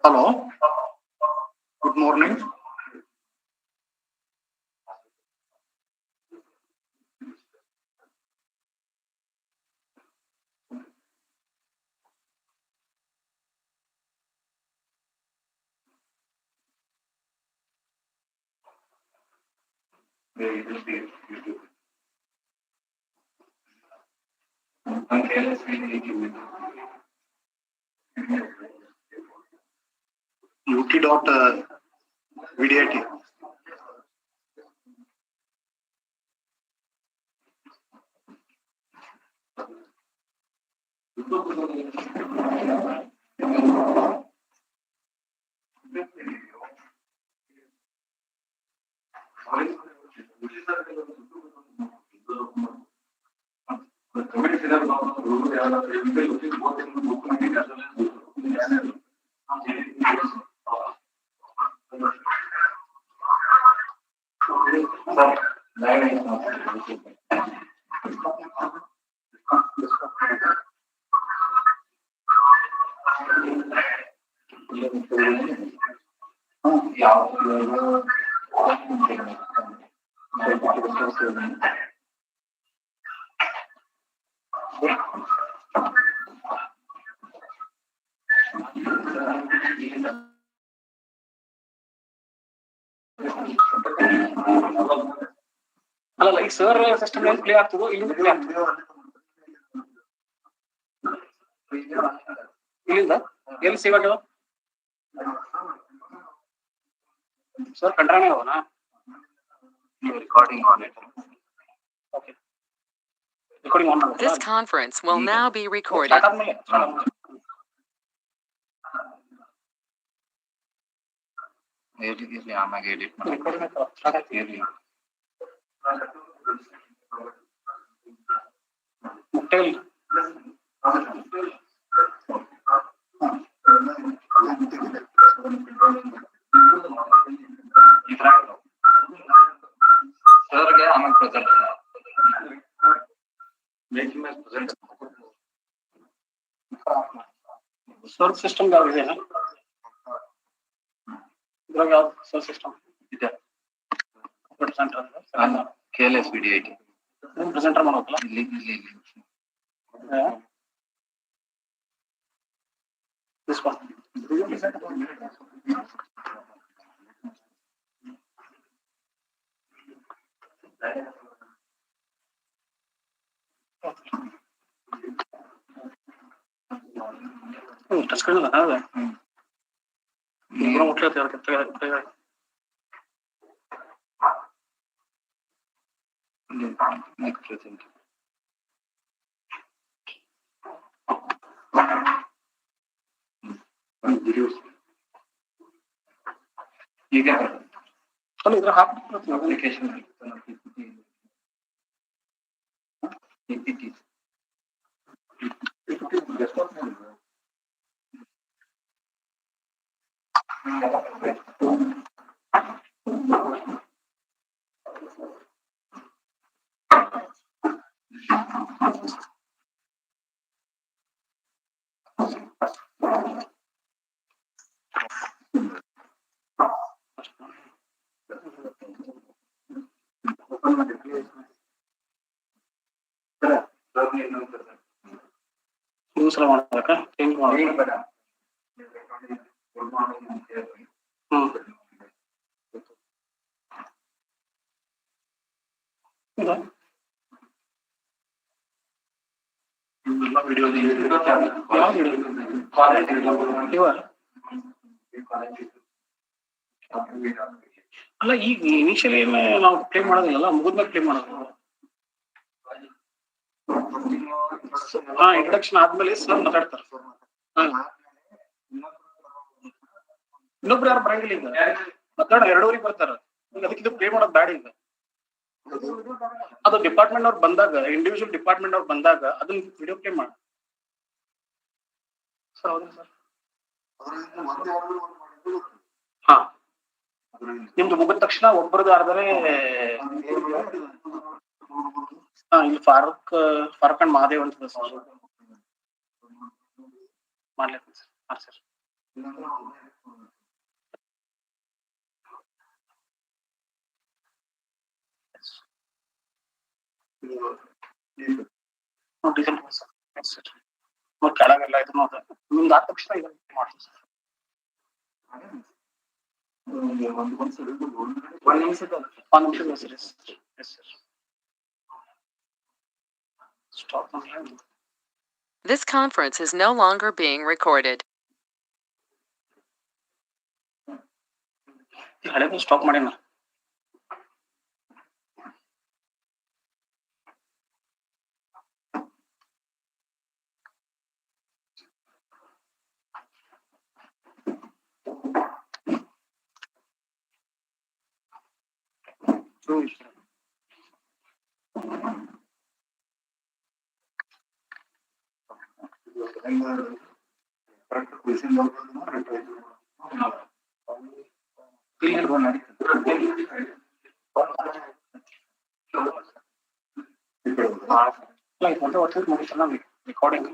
Hello, good morning. KLS VDIT. VDIT. ಅಲ್ಲ ಈ sir system ಏನು ಪ್ಲೇ ಆಗ್ತದೋ ಇಲ್ಲಿಂದ ಪ್ಲೇ ಆಗ್ತದೆ ಇಲ್ಲಿಂದ ಎಲ್ಲಿ ಸೇವ್ ಆಗ್ಯಾವ ಸರ್ ಕಂಡ್ರಾನೇ ಅವನಾ Recording on it. Okay recording on ಮಾಡಿ This conference will now be recorded. Start ಆದ್ಮೇಲೆ ಇರ್ಲಿ ಆಮ್ಯಾಗ ಎಡಿಟ್ ಮಾಡಿ ರೆಕಾರ್ಡಿಂಗ್ ಸ್ಟಾರ್ಟ್ ಆಯ್ತು ಇರ್ಲಿ ಮುಟ್ಟೆ ಸರ್ಗೆ ಆಮೇಲೆ ಪ್ರೆಸೆಂಟ್ ಸರ್ ಸಿಸ್ಟಮ್ ಯಾವ್ದು ಇದೆಯಾ ಇದ್ರಾಗ ಯಾವ್ದು ಸರ್ ಸಿಸ್ಟಮ್ ಇದೆ computer centre KLS VDIT presenter ಮಾಡೋಕಲ್ಲ ಇಲ್ಲಿ ಟಚ್ ಸ್ಕ್ರೀನ್ ಅದ ಮುಟ್ಲ ಪ್ರೆಸೆಂಟ್ ಈಗ ಅಲ್ಲ ಇದ್ರ ಹಾಕಿ ಅಪ್ಲಿಕೇಶನ್ ಸಲ ಮಾಡ್ಬೇಕಾ ಚೇಂಜ್ ಮಾಡ್ಬೇಕಾ ಅಲ್ಲ ಈಗ ಇನಿಷಿಯಲಿ ನಾವು ಪ್ಲೇ ಮಾಡೋದಿಲ್ಲ ಮುಗಿದ್ಮೇಲೆ ಪ್ಲೇ ಮಾಡೋದು ಇಂಟ್ರೊಡಕ್ಷನ್ ಆದ್ಮೇಲೆ ಸರ್ ಮಾತಾಡ್ತಾರೆ ಇನ್ನೊಬ್ರು ಯಾರು ಬರಂಗಿಲ್ಲ ಈಗ ಮಾತಾಡ 2:30 ಬರ್ತಾರ ಅದಕ್ಕೆ ಇದು ಪ್ಲೇ ಮಾಡೋದು ಬ್ಯಾಡ ಈಗ ಅದು ಡಿಪಾರ್ಟ್ಮೆಂಟ್ ಅವ್ರು ಬಂದಾಗ ಇಂಡಿವಿಜುವಲ್ ಡಿಪಾರ್ಟ್ಮೆಂಟ್ ಅವ್ರು ಬಂದಾಗ ಅದನ್ನ ವಿಡಿಯೋ ಪ್ಲೇ ಮಾಡಿ ಸರ್ ಹೌದಾ ಸರ್ ಹಾ ನಿಮ್ದು ಮುಗಿದ ತಕ್ಷಣ ಒಬ್ಬರದ್ದು ಆದ್ರೆ ಇಲ್ಲಿ ಫಾರೂಕ್ ಅಂಡ್ ಮಹಾದೇವ್ ಅಂತ ಮಾಡ್ಲಿ ಸರ್ ಡೀಸೆಲ್ ಸರ್ ಮತ್ತೆ ಕೆಳಗೆಲ್ಲ ಇದು ನೋಡ್ರಿ ನಿಮ್ದು ಆದ ತಕ್ಷಣ ಇದು ಮಾಡ್ತೀವಿ ಸರ್. ಒಂದು ನಿಮಿಷದ ಸರ್. Yes sir. ಸ್ಟಾಪ್ ಮಾಡಿ. This conference is no longer being recorded. ಹಳೆದು ಸ್ಟಾಪ್ ಮಾಡಿ ನಾ. ರೆಕಾರ್ಡಿಂಗ್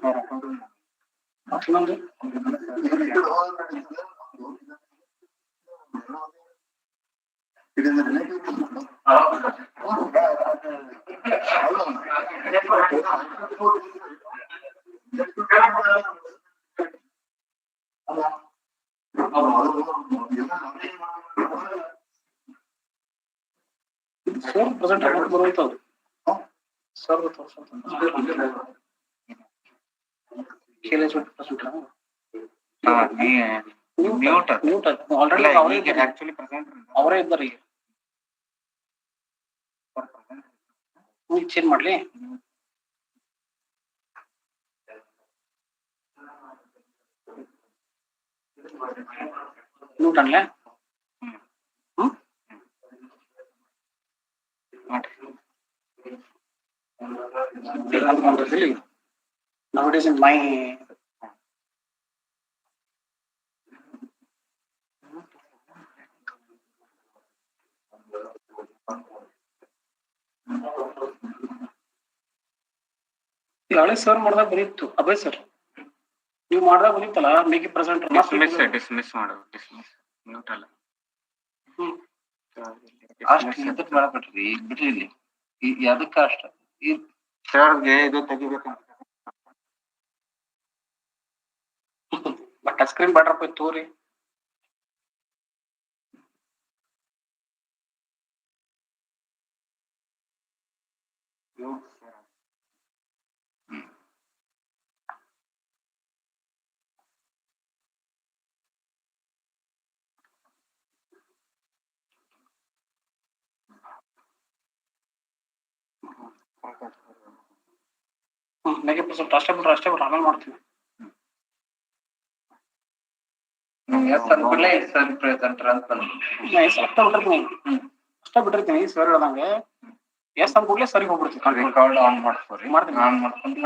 ಸರ್ ಪ್ರೆಸೆಂಟ್ ಬರುವಂತದ್ದು ಸರ್ ಆಲ್ರೆಡಿ ಅವರೇ ಇದ್ದಾರೆ ಈಗ. ಚೇಂಜ್ ಮಾಡ್ಲಿ ಮ್ಯೂಟ್ ಅನ್ಲೇ. Nowadays in my ಹಳೆ ಸರ್ ಮಾಡಿದಾಗ ಬರೀತು ಅಭಯ್ ಸರ್ ನೀವು ಮಾಡಿದಾಗ ಬಂದಿತ್ತಲ್ಲ ಮೇಕಿ ಪ್ರೆಸೆಂಟ್ ಡಿಸ್ಮಿಸ್ ಮಾಡೋದು ಡಿಸ್ಮಿಸ್ ಮ್ಯೂಟ್ ಅಲ್ಲ ಅಷ್ಟು ಎದಕ್ ಮಾಡಬಿಟ್ರಿ ಬಿಡ್ರಿ ಇಲ್ಲಿ ಅದಕ್ಕ ಅಷ್ಟ ಈ ಸರ್ಗೆ ಇದು ತೆಗಿಬೇಕಂತ ಬಟ್ ಟಚ್ ಸ್ಕ್ರೀನ್ ಬ್ಯಾಟ್ರಪ್ಪ ತೋರಿ ನನಗೆ ಅಷ್ಟೇ ಬಿಟ್ರೆ ಆಮೇಲೆ ಮಾಡ್ತೀವಿ. ಅಷ್ಟೇ ಬಿಟ್ಟಿರ್ತೀನಿ ಸರ್ ಹೇಳ್ದಂಗೆ ಎಸ್ ಅಂದ್ ಕೂಡಲೇ ಸರಿ ಹೋಗ್ಬಿಡ್ತೀವಿ. ರೆಕಾರ್ಡ್ ಆನ್ ಮಾಡ್ಕೊರಿ ಮಾಡ್ತೀನಿ ಆನ್ ಮಾಡ್ಕೊಂಡು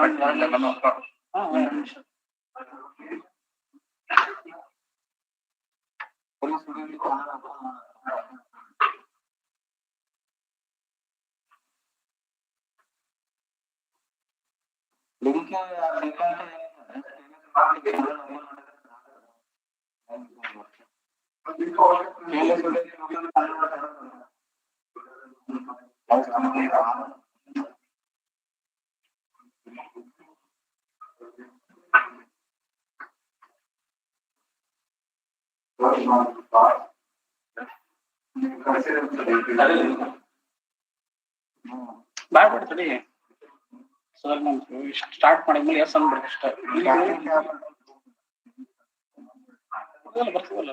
ಲಿಂಕ್ ಬ್ಯಾಡ್ ತಡಿ ಸರ್ ನಾನು ಸ್ಟಾರ್ಟ್ ಮಾಡಿದ್ಮೇಲೆ ಎಸ್ ಅಂದ್ಬಿಡ್ತು ಅಷ್ಟೇ. ಬರ್ತದಲ್ಲ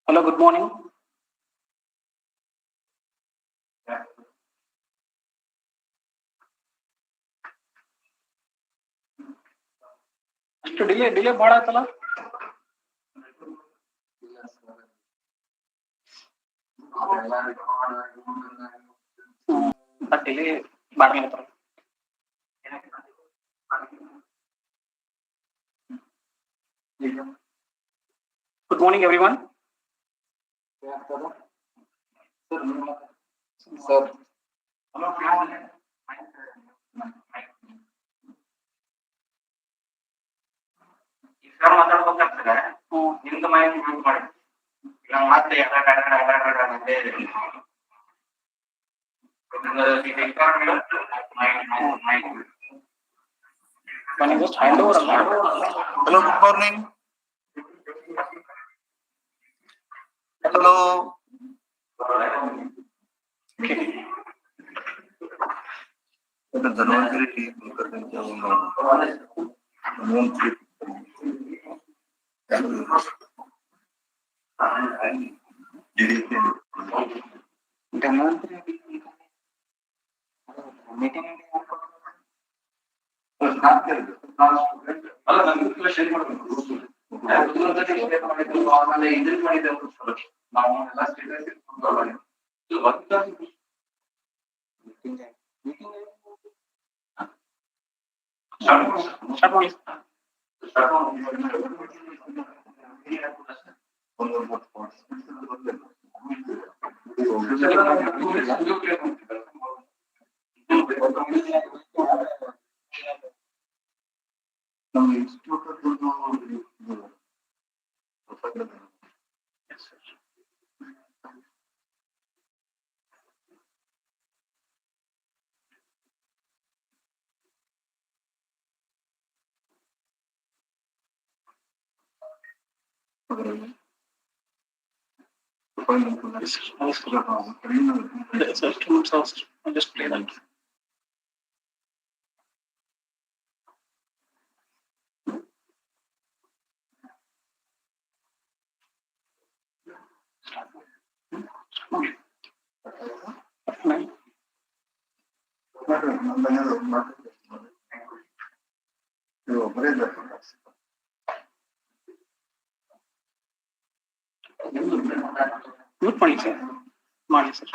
Hello, good morning. ಇಷ್ಟು ಡಿಲೇ ಭಾಳ ಆಯ್ತಲ್ಲ. ಡಿಲೇ ಮಾಡ್ಲಿಕ್ಕೆ Good morning, everyone. Sir. ಮಾತಾಡ್ಬೇಕಾಗ್ತದೆ ನಿಮ್ದು ಮಾಹಿತಿ ಯೂಸ್ ಮಾಡಿ ಇಲ್ಲ ಮತ್ತೆ Hello, good morning. Hello. Just play that. Good morning, sir. Morning, sir.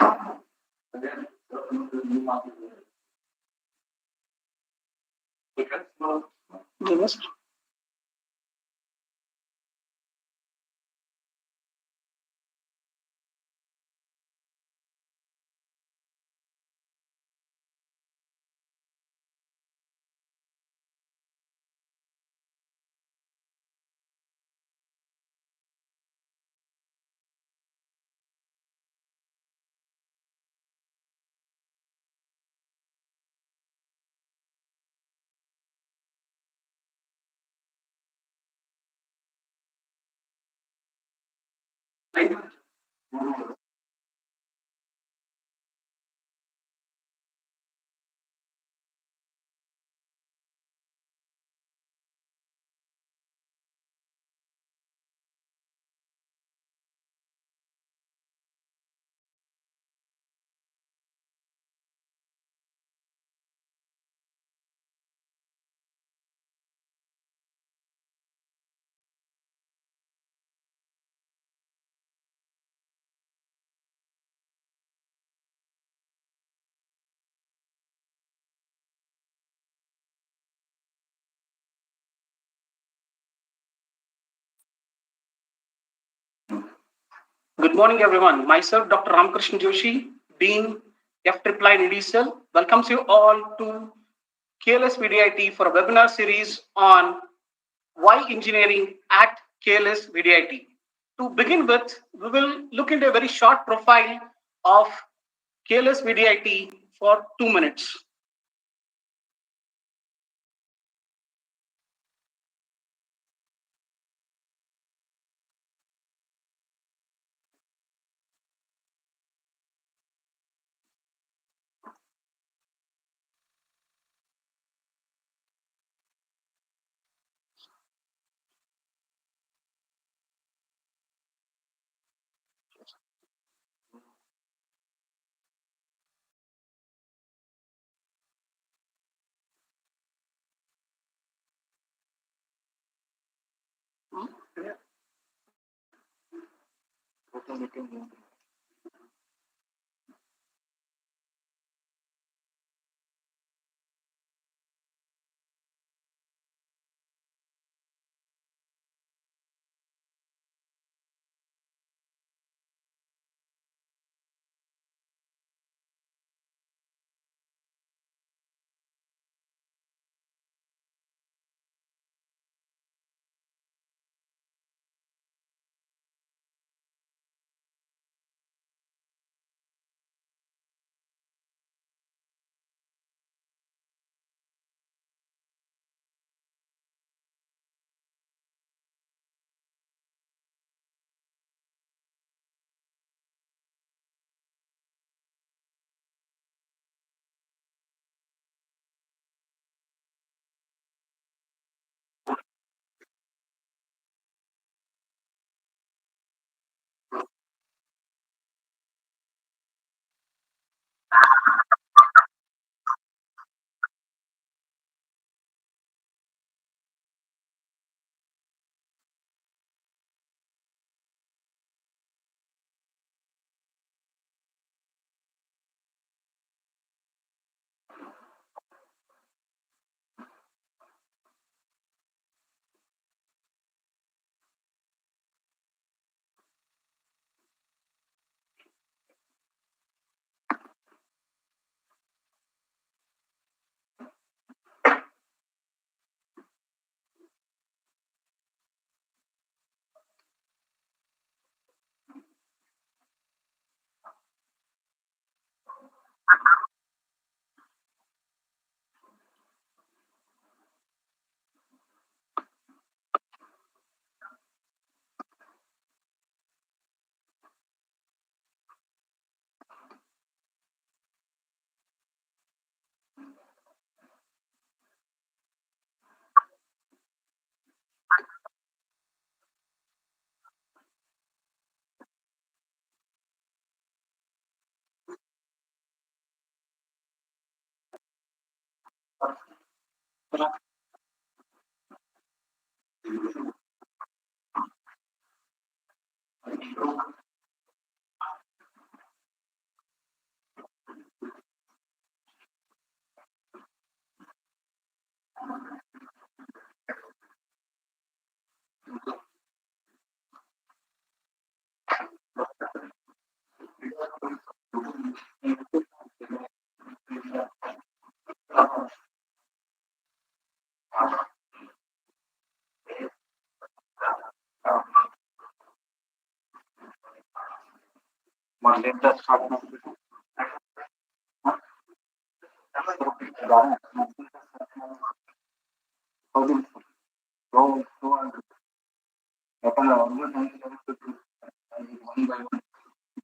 Yes. Good morning, everyone. Myself, Dr. Ramakrishna Joshi, Dean F-IIII EDCL, welcomes you all to KLS VDIT for a webinar series on why engineering at KLS VDIT. To begin with, we will look into a very short profile of KLS VDIT for 2 minutes.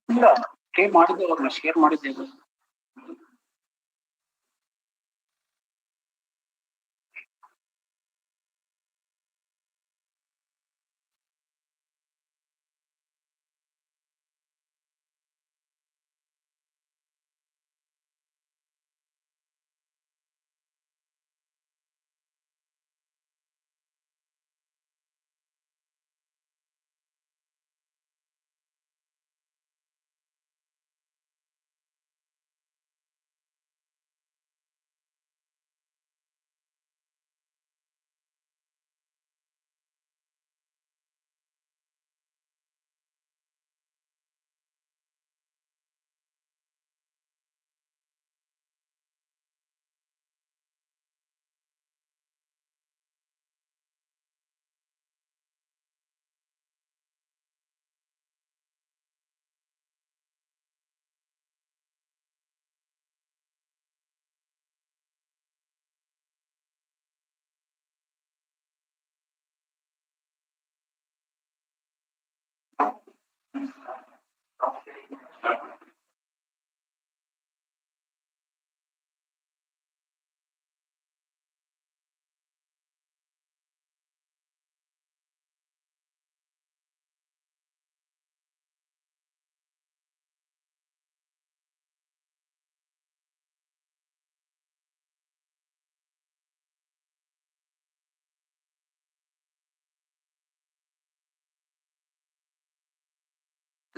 ಇಲ್ಲ pay ಮಾಡಿದ್ದೆ ಅವ್ರನ್ನ share ಮಾಡಿದ್ದೇವೆ.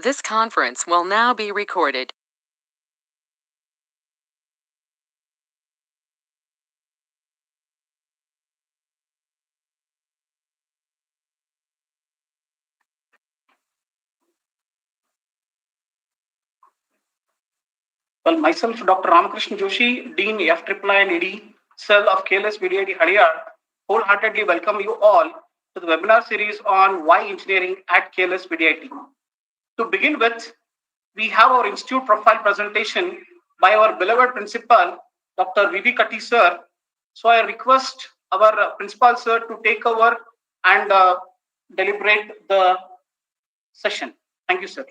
This conference will now be recorded. Well, myself, Dr. Ramakrishna Joshi, Dean FIII and ED, Cell of KLS VDIT Hadiyar, wholeheartedly welcome you all to the webinar series on why engineering at KLS VDIT. To begin with, we have our institute profile presentation by our beloved principal, Dr. V.V. Katti sir. So I request our principal sir to take over and deliberate the session. Thank you, sir.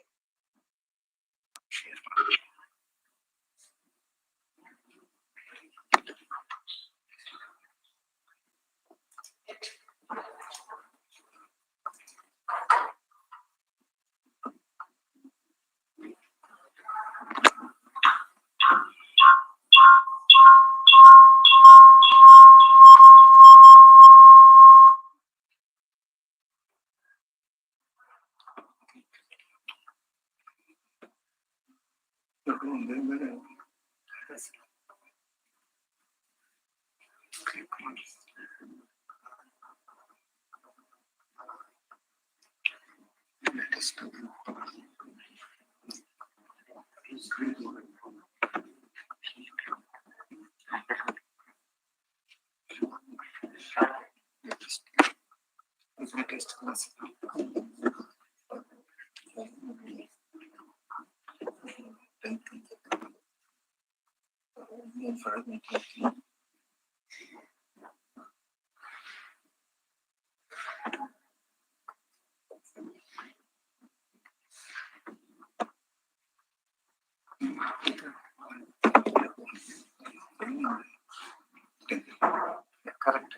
Correct.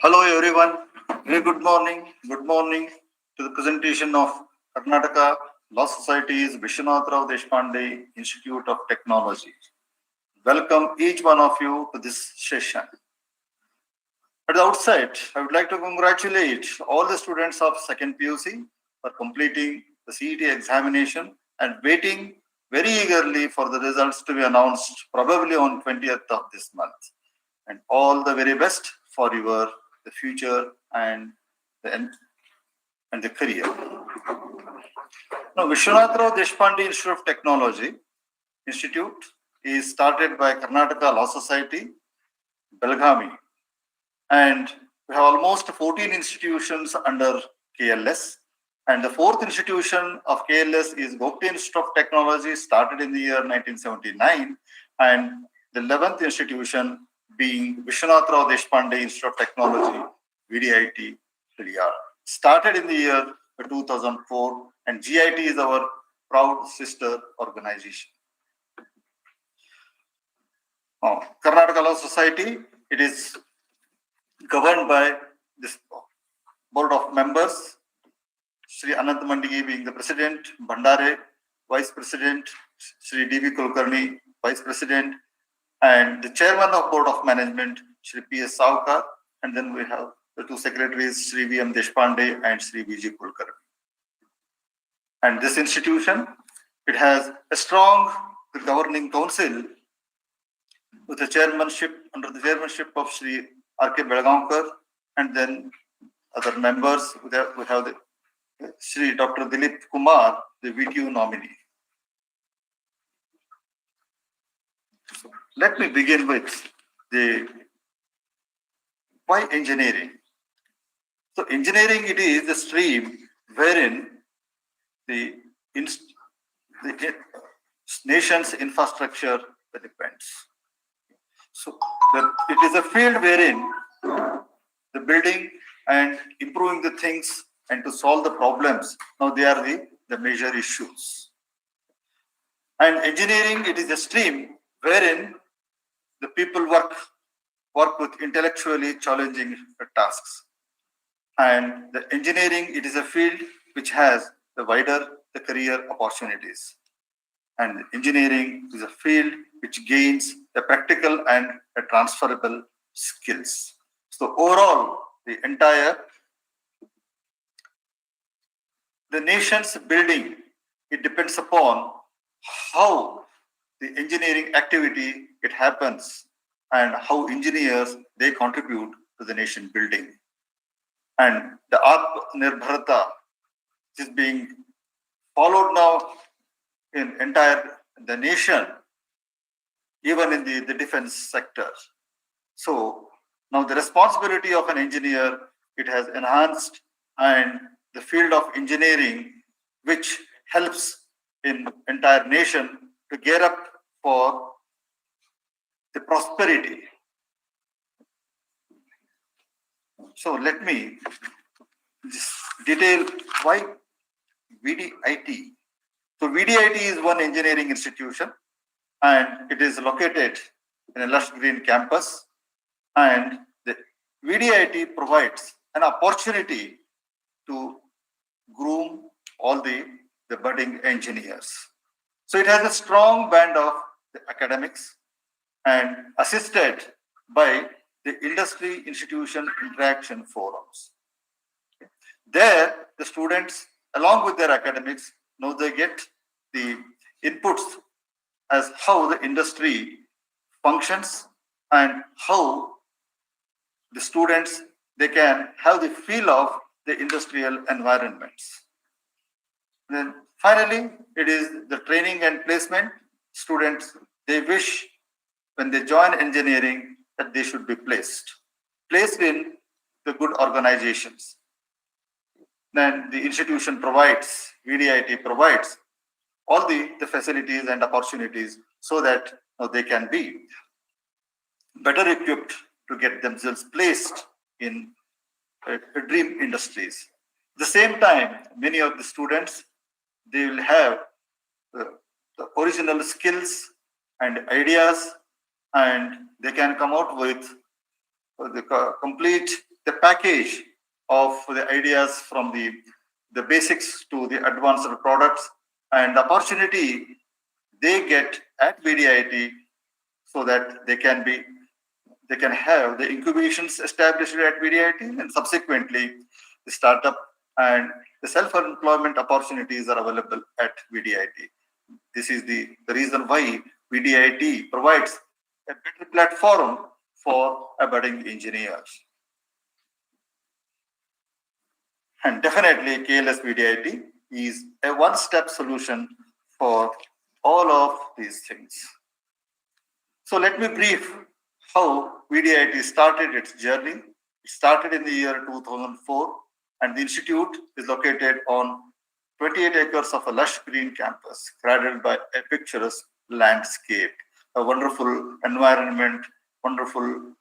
Hello everyone, very good morning. Good morning to the presentation of Karnataka Law Society's Vishwanath Rao Deshpande Institute of Technology. Welcome each one of you to this session. At the outset, I would like to congratulate all the students of second PUC for completing the CET examination and waiting very eagerly for the results to be announced probably on 20th of this month. And all the very best for the future and the career. Now, Vishwanath Rao Deshpande Institute of Technology Institute is started by Karnataka Law Society, Belgavi, and we have almost 14 institutions under KLS. And the fourth institution of KLS is Gopte Institute of Technology, started in the year 1979, and the 11th institution being Vishwanath Rao Deshpande Institute of Technology, VDIT, Hadiyar, started in the year 2004, and GIT is our proud sister organization. Karnataka Law Society, it is governed by this board of members, Sri Anant Mandigi being the president, Bhandare, vice president, Sri D.V. Kulkarni, vice president, and the chairman of board of management, Sri P.S. Saukar, and then we have the two secretaries, Sri V.M. Deshpande and Sri V.G. Kulkarni. And this institution, it has a strong governing council with the chairmanship, under the chairmanship of Sri R.K. Belgaonkar, and then other members. We have the Shri Dr. Dilip Kumar, the VTU nominee. Let me begin with the why engineering. So engineering, it is the stream wherein the nation's infrastructure depends. So it is a field wherein the building and improving the things and to solve the problems, now they are the major issues. And engineering, it is a stream wherein the people work with intellectually challenging tasks. And the engineering, it is a field which has the wider the career opportunities. And engineering is a field which gains the practical and the transferable skills. So overall, the nation's building, it depends upon how the engineering activity it happens and how engineers they contribute to the nation building. And the Atmanirbharta is being followed now in entire the nation, even in the defense sector. So now the responsibility of an engineer, it has enhanced, and the field of engineering, which helps in entire nation to gear up for the prosperity. So let me just detail why VDIT. So VDIT is one engineering institution, and it is located in a lush green campus. And the VDIT provides an opportunity to groom all the budding engineers. So it has a strong band of the academics and assisted by the industry institution interaction forums. There, the students, along with their academics, now they get the inputs as how the industry functions and how the students, they can have the feel of the industrial environments. Then finally, it is the training and placement. Students, they wish when they join engineering that they should be placed in the good organizations. Then the institution provides, VDIT provides all the facilities and opportunities so that they can be better equipped to get themselves placed in dream industries. At the same time, many of the students, they will have the original skills and ideas, and they can come out with the complete the package of the ideas from the basics to the advanced products and opportunity they get at VDIT, so that they can have the incubations established at VDIT, and subsequently the startup and the self-employment opportunities are available at VDIT. This is the reason why VDIT provides a better platform for budding engineers. And definitely KLS VDIT is a one-step solution for all of these things. So let me brief how VDIT started its journey. It started in the year 2004, and the institute is located on 28 acres of a lush green campus, cradled by a picturesque landscape, a wonderful environment, wonderful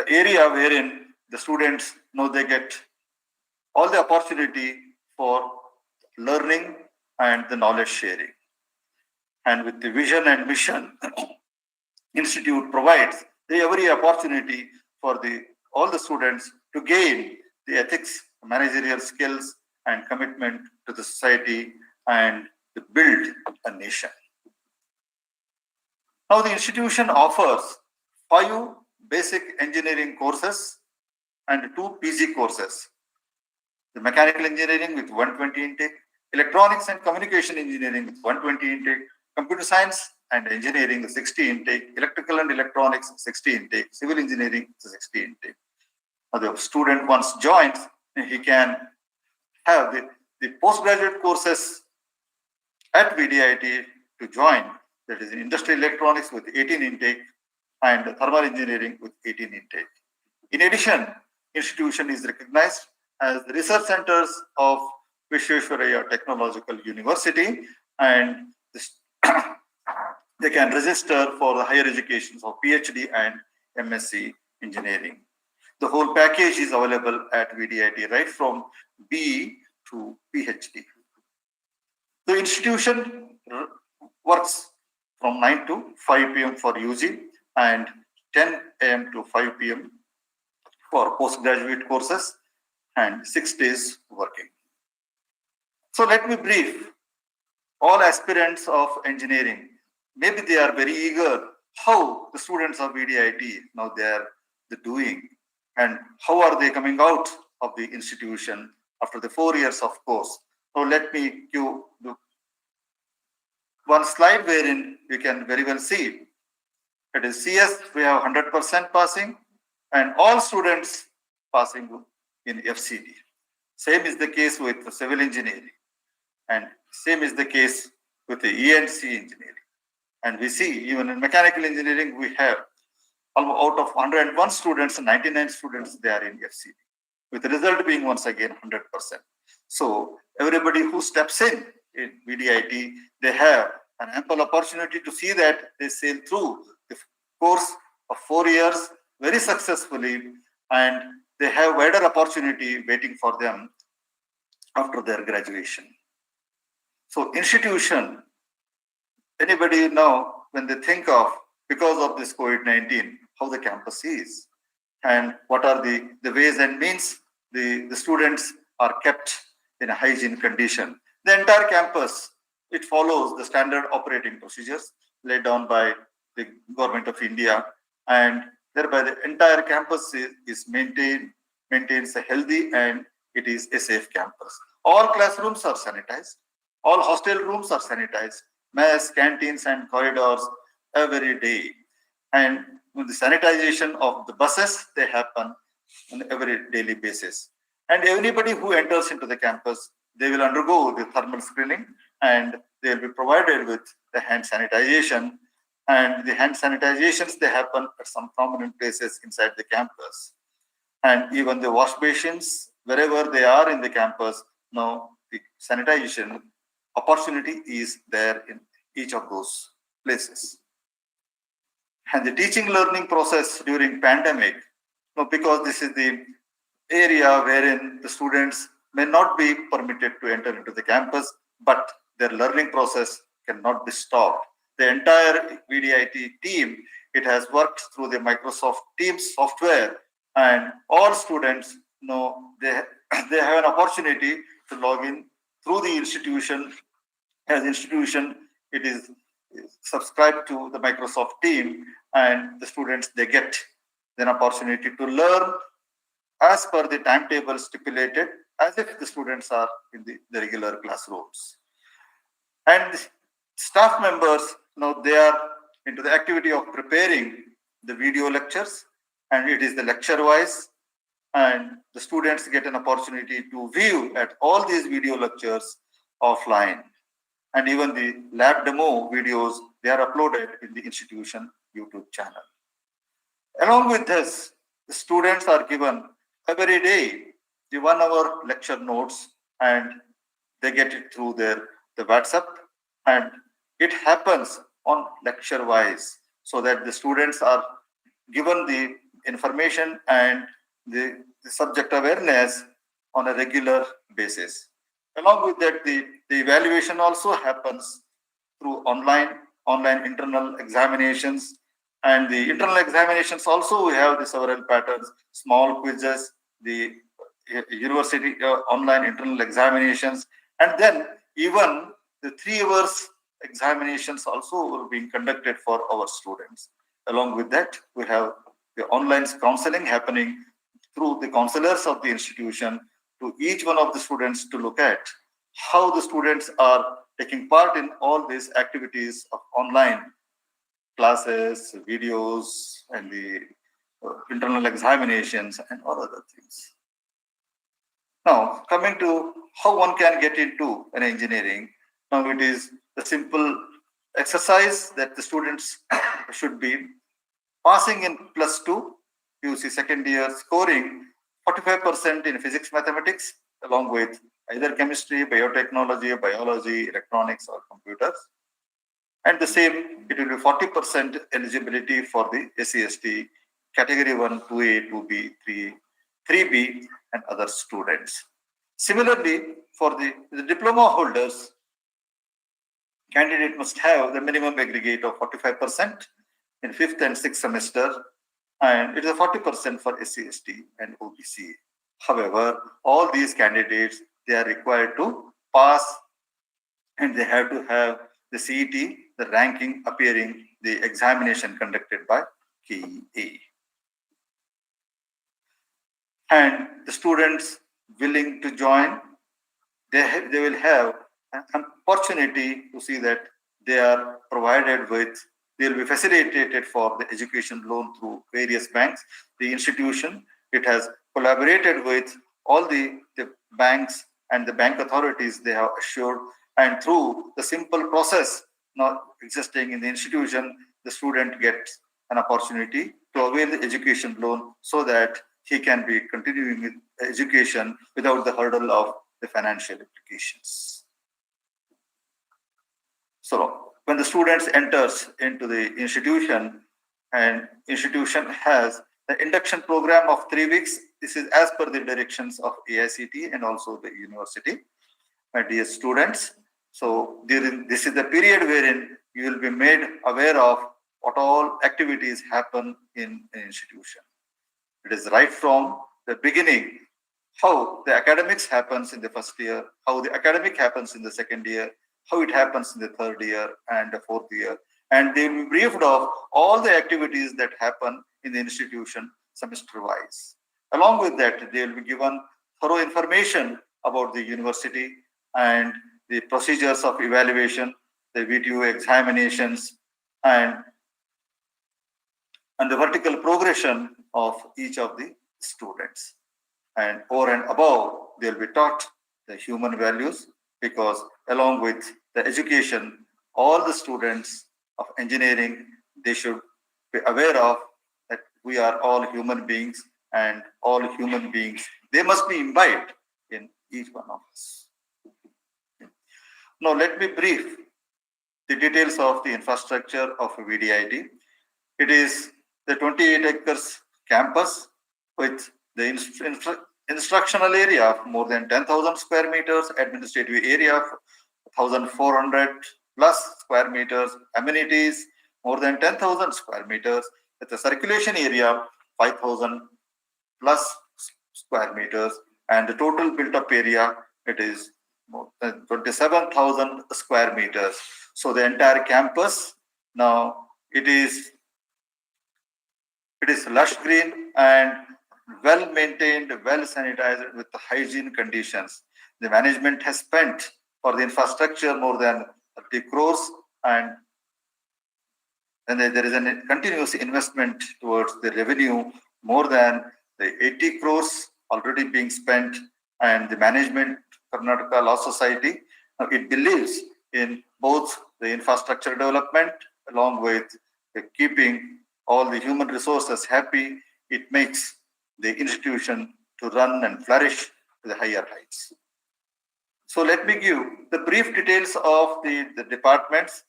area wherein the students they get all the opportunity for learning and the knowledge sharing. And with the vision and mission, institute provides every opportunity for all the students to gain the ethics, managerial skills, and commitment to the society and to build a nation. Now the institution offers 5 basic engineering courses and 2 PG courses. The mechanical engineering with 120 intake, electronics and communication engineering with 120 intake, computer science and engineering, 60 intake, electrical and electronics, 60 intake, civil engineering, 60 intake. Now, the student once joins, he can have the postgraduate courses at VDIT to join, that is industrial electronics with 18 intake and thermal engineering with 18 intake. In addition, institution is recognized as the research centers of Visvesvaraya Technological University, and this, they can register for the higher education of PhD and MSc engineering. The whole package is available at VDIT, right from BE to PhD. The institution works from 9 to 5 p.m. for UG and 10 a.m. to 5 p.m. for postgraduate courses and 6 days working. So let me brief all aspirants of engineering. Maybe they are very eager how the students of VDIT now they are doing and how are they coming out of the institution after the 4 years of course. So let me give one slide wherein you can very well see. It is CS, we have 100% passing and all students passing in FCD. Same is the case with civil engineering and same is the case with the E&C engineering. And we see even in mechanical engineering, we have out of 101 students, 99 students, they are in FCD, with the result being once again 100%. So everybody who steps in VDIT, they have an ample opportunity to see that they sail through the course of 4 years very successfully, and they have wider opportunity waiting for them after their graduation. So institution, anybody now, when they think of, because of this COVID-19, how the campus is, and what are the ways and means the students are kept in a hygiene condition. The entire campus, it follows the standard operating procedures laid down by the government of India, and thereby the entire campus maintains a healthy and it is a safe campus. All classrooms are sanitized, all hostel rooms are sanitized, mess, canteens and corridors every day. And the sanitization of the buses, they happen on every daily basis. And anybody who enters into the campus, they will undergo the thermal screening and they will be provided with the hand sanitization. And the hand sanitizations, they happen at some prominent places inside the campus. And even the wash basins, wherever they are in the campus, now the sanitization opportunity is there in each of those places. And the teaching learning process during pandemic, because this is the area wherein the students may not be permitted to enter into the campus, but their learning process cannot be stopped. The entire VDIT team, it has worked through the Microsoft Teams software, and all students they have an opportunity to log in through the institution. As institution, it is subscribed to the Microsoft team, and the students, they get an opportunity to learn as per the timetable stipulated, as if the students are in the regular classrooms. And the staff members, they are into the activity of preparing the video lectures, and it is the lecture wise, and the students get an opportunity to view at all these video lectures offline. And even the lab demo videos, they are uploaded in the institution YouTube channel. Along with this, the students are given every day the 1 hour lecture notes, and they get it through the WhatsApp, and it happens on lecture wise, so that the students are given the information and the subject awareness on a regular basis. Along with that, the evaluation also happens through online internal examinations. And the internal examinations also, we have the several patterns, small quizzes, the university online internal examinations, and then even the 3 hours examinations also were being conducted for our students. Along with that, we have the online counseling happening through the counselors of the institution to each one of the students to look at how the students are taking part in all these activities of online classes, videos, and the internal examinations and all other things. Now, coming to how one can get into an engineering, now it is the simple exercise that the students should be passing in +2 UC second year, scoring 45% in physics, mathematics, along with either chemistry, biotechnology, biology, electronics, or computers. And the same, it will be 40% eligibility for the SC/ST category 1, 2A, 2B, 3B, and other students. Similarly, for the diploma holders, candidate must have the minimum aggregate of 45% in 5th and 6th semester, and it is a 40% for SC/ST and OBC. However, all these candidates, they are required to pass, and they have to have the CET, the ranking appearing the examination conducted by KEA. And the students willing to join, they will have an opportunity to see that they are provided with, they will be facilitated for the education loan through various banks. The institution, it has collaborated with all the banks and the bank authorities they have assured, and through the simple process not existing in the institution, the student gets an opportunity to avail the education loan so that he can be continuing with education without the hurdle of the financial implications. So when the students enters into the institution, and institution has the induction program of 3 weeks, this is as per the directions of AICT and also the university. My dear students, so this is the period wherein you will be made aware of what all activities happen in an institution. It is right from the beginning, how the academics happens in the first year, how the academic happens in the second year, how it happens in the third year and the fourth year. And they will be briefed of all the activities that happen in the institution semester-wise. Along with that, they will be given thorough information about the university and the procedures of evaluation, the VTU examinations, and the vertical progression of each of the students. And over and above, they will be taught the human values, because along with the education, all the students of engineering, they should be aware of that we are all human beings, and all human beings, they must be imbibed in each one of us. Now let me brief the details of the infrastructure of VDIT. It is the 28 acres campus with the instructional area of more than 10,000 square meters, administrative area of 1,400 plus square meters, amenities more than 10,000 square meters, with a circulation area 5,000 plus square meters, and the total built up area, it is more than 27,000 square meters. So the entire campus, now it is lush green and well maintained, well sanitized with the hygiene conditions. The management has spent for the infrastructure more than 30 crores, and there is a continuous investment towards the revenue, more than the 80 crores already being spent. And the management, Karnataka Law Society, it believes in both the infrastructure development along with keeping all the human resources happy. It makes the institution to run and flourish to the higher heights. So let me give the brief details of the departments,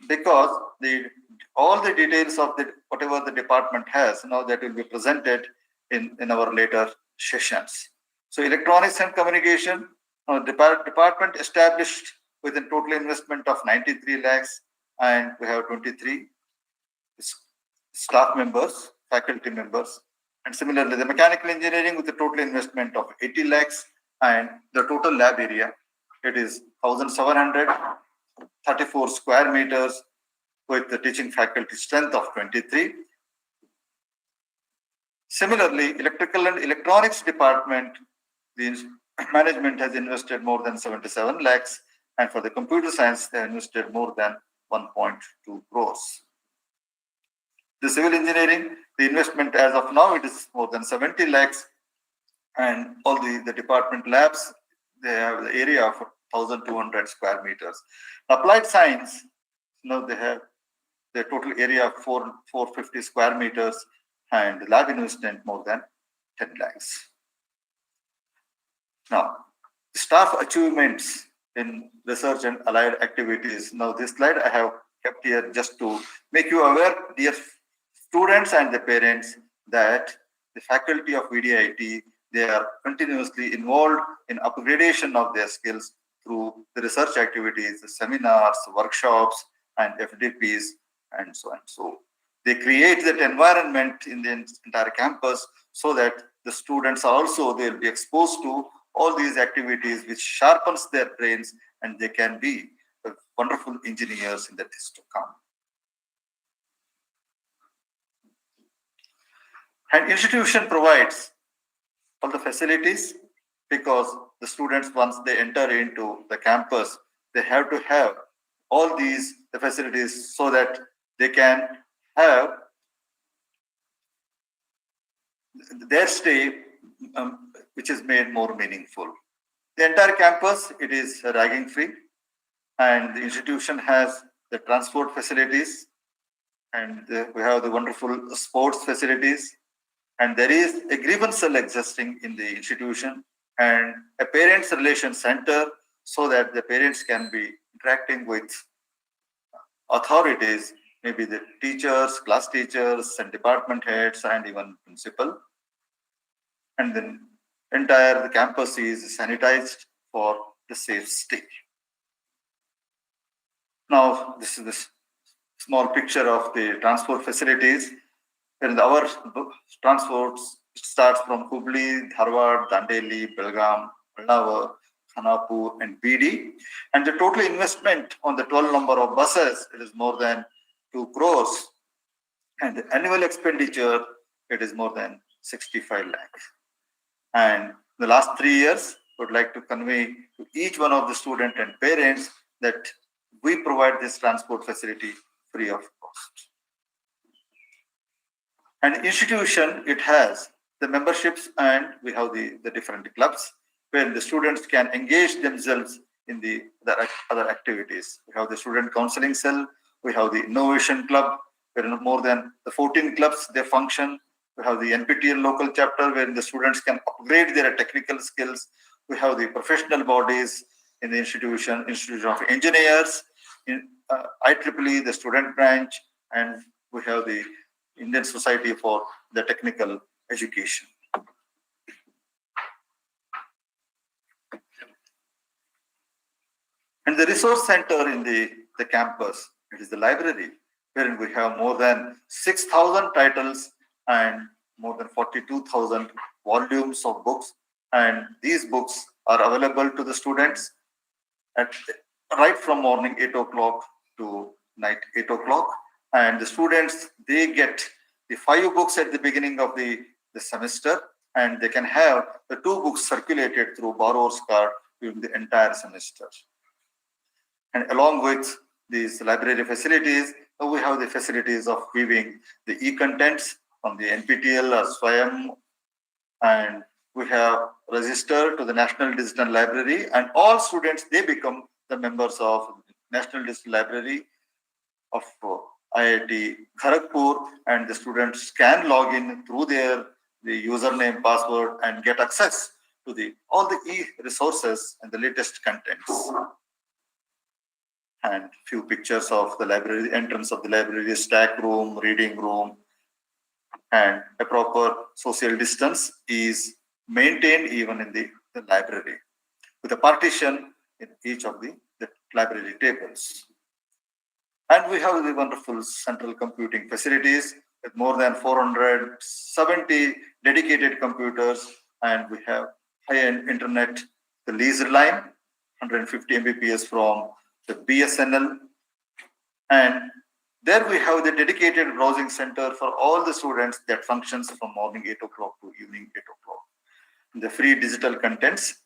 because all the details of whatever the department has, now that will be presented in our later sessions. So electronics and communication, department established with a total investment of 93 lakhs, and we have 23 staff members, faculty members. And similarly, the mechanical engineering with a total investment of 80 lakhs, and the total lab area, it is 1,734 square meters with the teaching faculty strength of 23. Similarly, electrical and electronics department, the management has invested more than 77 lakhs, and for the computer science, they have invested more than 1.2 crores. The civil engineering, the investment as of now, it is more than 70 lakhs, and all the department labs, they have the area of 1,200 square meters. Applied science, they have the total area of 450 square meters, and lab investment more than 10 lakhs. Now, staff achievements in research and allied activities. Now, this slide I have kept here just to make you aware, dear students and the parents, that the faculty of VDIT, they are continuously involved in upgradation of their skills through the research activities, the seminars, workshops, and FDPs, and so on. So they create that environment in the entire campus so that the students are also, they'll be exposed to all these activities which sharpens their brains, and they can be wonderful engineers in the days to come. And institution provides all the facilities, because the students, once they enter into the campus, they have to have all these the facilities so that they can have their stay, which is made more meaningful. The entire campus, it is ragging free, and the institution has the transport facilities, and we have the wonderful sports facilities, and there is a grievance cell existing in the institution, and a parents relation center, so that the parents can be interacting with authorities, maybe the teachers, class teachers, and department heads, and even principal. And then the campus is sanitized for the safe stay. Now, this is this small picture of the transport facilities. And our transports starts from Hubli, Dharwad, Dandeli, Belgaum, Ballava, Khanapur, and BD. And the total investment on the 12 number of buses, it is more than 2 crores. And the annual expenditure, it is more than 65 lakhs. And the last 3 years, I would like to convey to each one of the student and parents that we provide this transport facility free of cost. And institution, it has the memberships, and we have the different clubs where the students can engage themselves in the other activities. We have the student counseling cell, we have the innovation club, where more than the 14 clubs, they function. We have the NPTEL local chapter where the students can upgrade their technical skills. We have the professional bodies in the Institution of Engineers, in IEEE, the student branch, and we have the Indian Society for the Technical Education. And the resource center in the campus, it is the library, wherein we have more than 6,000 titles and more than 42,000 volumes of books. And these books are available to the students right from morning 8 o'clock to night 8 o'clock. And the students, they get the 5 books at the beginning of the semester, and they can have the 2 books circulated through borrower's card during the entire semester. And along with these library facilities, we have the facilities of viewing the e-contents from the NPTEL or SWAYAM, and we have registered to the National Digital Library, and all students, they become the members of National Digital Library of IIT Kharagpur, and the students can log in through the username, password, and get access to all the e-resources and the latest contents. And few pictures of the library, the entrance of the library, stack room, reading room, and a proper social distance is maintained even in the library, with a partition in each of the library tables. And we have the wonderful central computing facilities with more than 470 dedicated computers, and we have high-end internet, the leased line, 150 Mbps from the BSNL, and there we have the dedicated browsing center for all the students that functions from morning 8 o'clock to evening 8 o'clock. The free digital contents,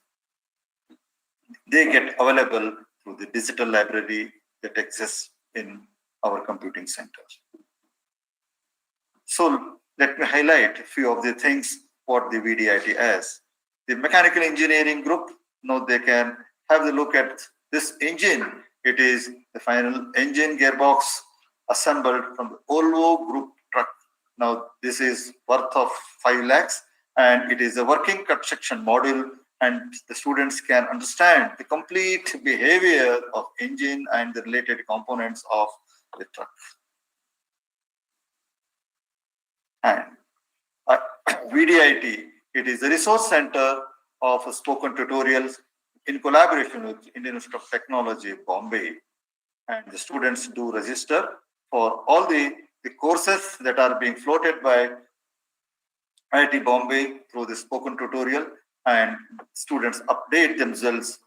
they get available through the digital library that exists in our computing centers. So let me highlight a few of the things what the VDIT is. The mechanical engineering group, now they can have a look at this engine. It is the final engine gearbox assembled from the Volvo group truck. Now this is worth of 5 lakhs and it is a working construction module, and the students can understand the complete behavior of engine and the related components of the truck. And VDIT, it is a resource center of spoken tutorials in collaboration with Indian Institute of Technology, Bombay. And the students do register for all the courses that are being floated by IIT Bombay through the spoken tutorial, and students update themselves.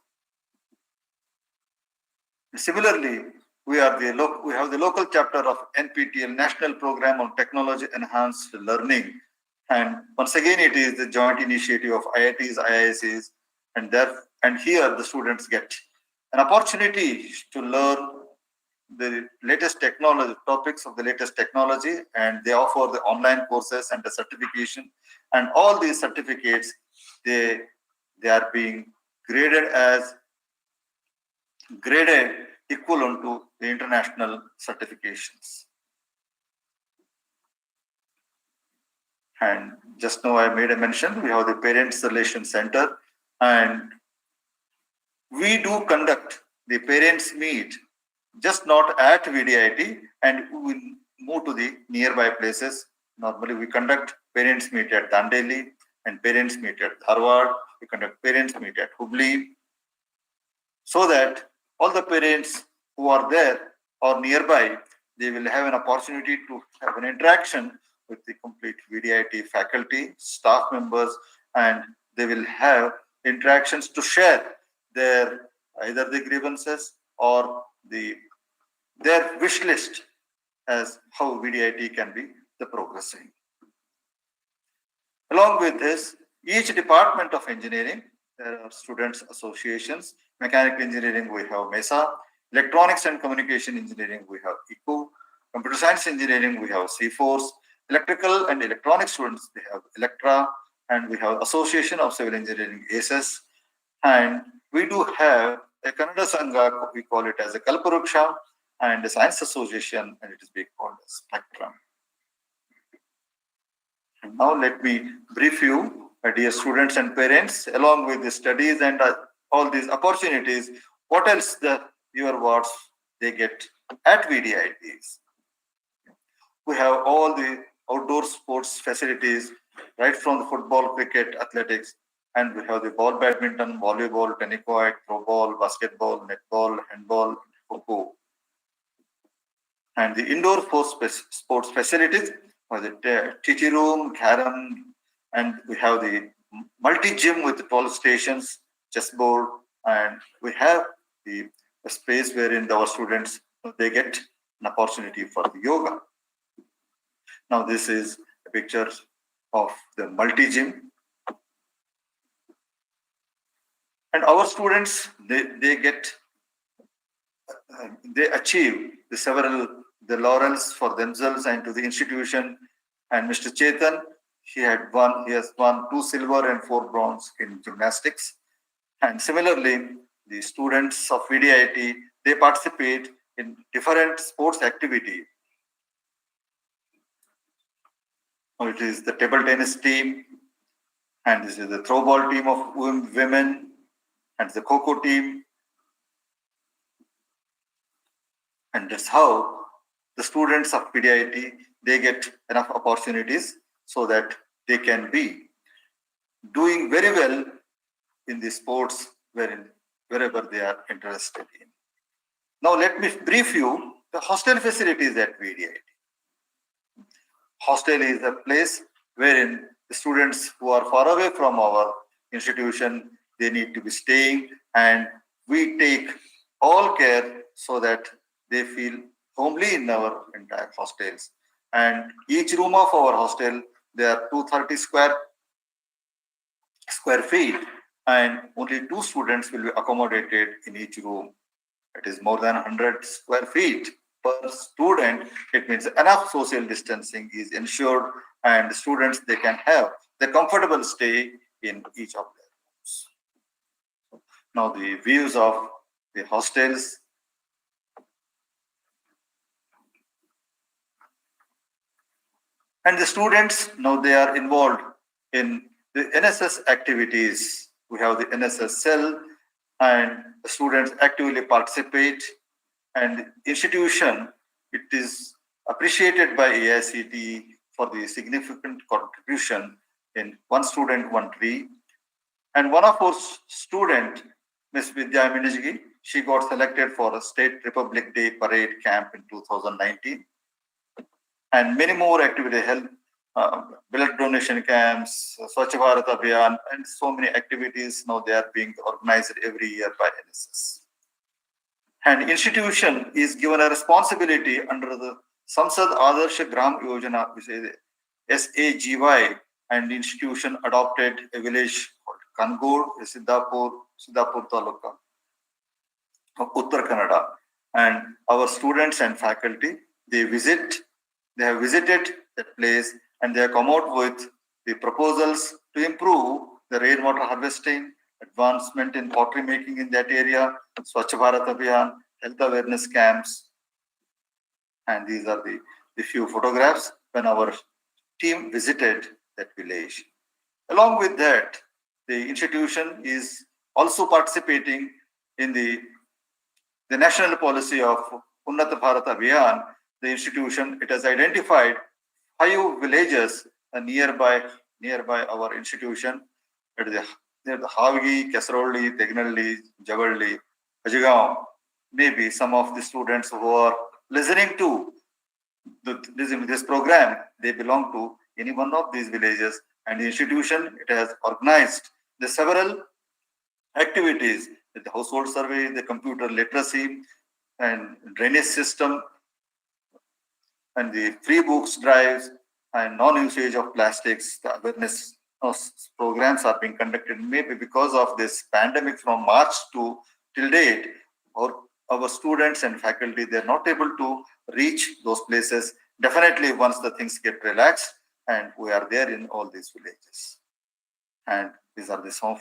Similarly, we have the local chapter of NPTEL, National Program on Technology Enhanced Learning. And once again, it is the joint initiative of IITs, IIScs, and here the students get an opportunity to learn the latest technology, topics of the latest technology, and they offer the online courses and the certification. And all these certificates, they are being graded equivalent to the international certifications. And just now I made a mention, we have the Parents Relations Center, and we do conduct the parents meet, just not at VDIT, and we move to the nearby places. Normally we conduct parents meet at Dandeli and parents meet at Dharwad. We conduct parents meet at Hubli, so that all the parents who are there or nearby, they will have an opportunity to have an interaction with the complete VDIT faculty, staff members, and they will have interactions to share their either the grievances or their wish list as how VDIT can be the progressing. Along with this, each department of engineering, there are students associations. Mechanical engineering, we have MESA. Electronics and communication engineering, we have ECO. Computer science engineering, we have C-Force. Electrical and electronic students, they have Electra. And we have Association of Civil Engineering, ACES. And we do have a Kannada Sangha, we call it as a Kalparuksha, and a Science Association, and it is being called as Spectrum. And now let me brief you, my dear students and parents, along with the studies and all these opportunities, what else your wards they get at VDITs. We have all the outdoor sports facilities, right from the football, cricket, athletics, and we have the ball badminton, volleyball, tennis-court, throw ball, basketball, netball, handball, kho-kho. And the indoor sports facilities, the TT room, carom, and we have the multi-gym with the 12 stations, chessboard, and we have the space wherein our students, they get an opportunity for the yoga. Now this is a picture of the multi-gym. And our students, they achieve the laurels for themselves and to the institution. And Mr. Chetan, he has won 2 silver and 4 bronze in gymnastics. And similarly, the students of VDIT, they participate in different sports activity. It is the table tennis team, and this is the throw ball team of women, and the kho-kho team. And that's how the students of VDIT, they get enough opportunities so that they can be doing very well in the sports wherever they are interested in. Now let me brief you the hostel facilities at VDIT. Hostel is a place wherein the students who are far away from our institution, they need to be staying, and we take all care so that they feel homely in our entire hostels. And each room of our hostel, there are 230 square feet, and only 2 students will be accommodated in each room. It is more than 100 square feet. per student, it means enough social distancing is ensured and students, they can have the comfortable stay in each of their rooms. Now the views of the hostels. And the students, now they are involved in the NSS activities. We have the NSS cell and the students actively participate, and institution, it is appreciated by AICTE for the significant contribution in one student, one tree. And one of our student, Miss Vidya Minijgi, she got selected for a State Republic Day Parade Camp in 2019. And many more activities, health, blood donation camps, Swachh Bharat Abhiyan, and so many activities now they are being organized every year by NSS. And institution is given a responsibility under the Samsad Adarsh Gram Yojana, which is SAGY, and the institution adopted a village called Kangod, Siddhapur Taluka of Uttar Kannada. And our students and faculty, they have visited that place, and they have come out with the proposals to improve the rainwater harvesting, advancement in pottery making in that area, Swachh Bharat Abhiyan, health awareness camps. And these are the few photographs when our team visited that village. Along with that, the institution is also participating in the national policy of Unnat Bharat Abhiyan. The institution, it has identified 5 villages nearby our institution. It is the Havgi, Kasarolli, Tegnalli, Javalli, Ajagaon. Maybe some of the students who are listening to this program, they belong to any one of these villages. And the institution, it has organized the several activities, the household survey, the computer literacy, and drainage system, and the free books drives, and non-usage of plastics. The awareness programs are being conducted. Maybe because of this pandemic from March to till date, our students and faculty, they're not able to reach those places. Definitely once the things get relaxed, and we are there in all these villages. And these are the some